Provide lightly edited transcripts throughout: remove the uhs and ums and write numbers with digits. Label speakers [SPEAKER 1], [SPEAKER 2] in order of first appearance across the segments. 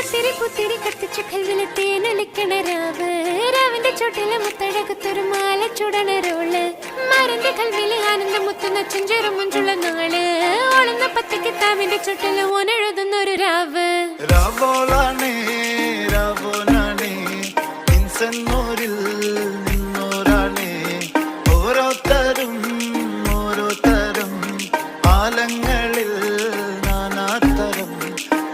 [SPEAKER 1] തിരി പുത്തിരി കത്തിച്ചു കൽവിലെ തേനൊലിക്കണ രാവ് രാവിന്റെ ചുട്ടില് മുത്തഴകത്തൊരു മാല ചുടണരോള് മരന്റെ കൽവില് ആനന്ദം മുത്തുന്ന ചെഞ്ചേറും മുഞ്ചുള്ള നാള് ഓളുന്ന പത്തക്ക് താവിന്റെ ചുട്ടില് ഓനെഴുതുന്നൊരു രാവ്
[SPEAKER 2] രാവോളാണേ രാവോനാണേ ഇൻസന്നൂരിൽ നിന്നോരാണേ ഓരോരുത്തരും ഓരോരുത്തരും ആലങ്ങളിൽ നാനാത്തരം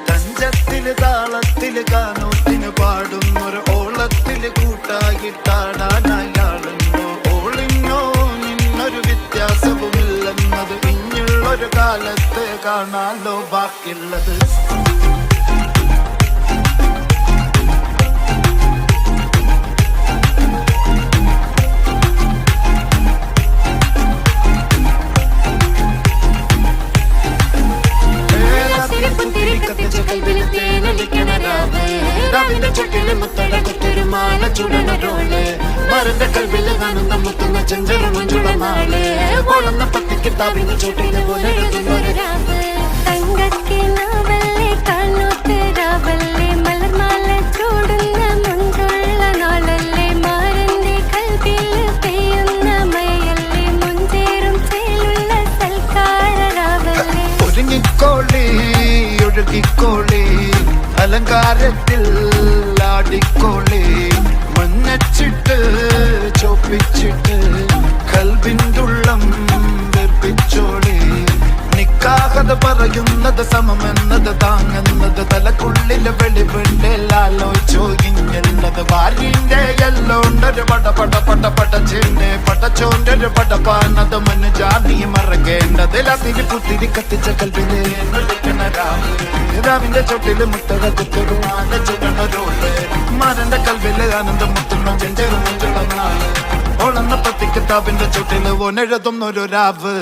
[SPEAKER 2] തഞ്ചത്തില് താളത്തില് ഗാനോത്തിന് പാടുന്നൊരു ഓളത്തില് കൂട്ടാകിട്ടാടാനായാളുണ്ടോ ഓളിഞ്ഞോ നിന്നൊരു വ്യത്യാസവുമില്ലെന്നത് ഇനിയുള്ളൊരു കാലത്ത് കാണാലോ ബാക്കിയുള്ളത് മരന്റെ കൽവില് കാണുന്ന മുത്തുന്ന ചെഞ്ചെറും മഞ്ചുള്ള നാള് ഓളുന്ന പത്തിക്ക് താവിന് ചൂട്ടിന് പോലെ
[SPEAKER 1] തങ്കക്കിനാവല്ലേ കാണോത്ത് രാവല്ലേ മലർമാല ചൂടുന്ന മുഞ്ചുള്ള നാളല്ലേ മാരന്റെ കൽവില് പെയ്യുന്ന മയല്ലേ മുഞ്ചേറും ചേലുള്ള സൽക്കാര രാവല്ലേ
[SPEAKER 2] ഒരുങ്ങിക്കോളി ഒഴുകിക്കോളി അലങ്കാരത്തിൽ ആടിക്കോളി മഞ്ഞച്ചിട്ട് ചോപ്പിച്ചിട്ട് കൽവിൻ്റുള്ളം വെറുപ്പിച്ചോളി നിക്കാഹത് പറയുന്നത് സമമെന്നത് താങ്ങുന്നത് തലക്കുള്ളില് വെളിവിണ്ടലാലോചിഞ്ഞുള്ളത് ഭാര്യന്റെ എല്ലോണ്ടൊരു പടച്ചിന്റെ പടച്ചോന്റെ ഒരു പടപ്പാനത് മനുജാതി മറക്കേണ്ടത് തിരി പുത്തിരി കത്തിച്ച കൽവിലെ രാവിന്റെ ചൊട്ടില് മുത്തക കുത്തൊരു മാല ചുടണരോള് മരന്റെ കൽവില് ആനന്ദം മുത്തുന്ന ചെഞ്ചെറും ചുടങ്ങാള് ഓളന്ന പത്തിക്ക് താവിന്റെ ചുട്ടില് ഓനെഴുതുന്നൊരു രാവ്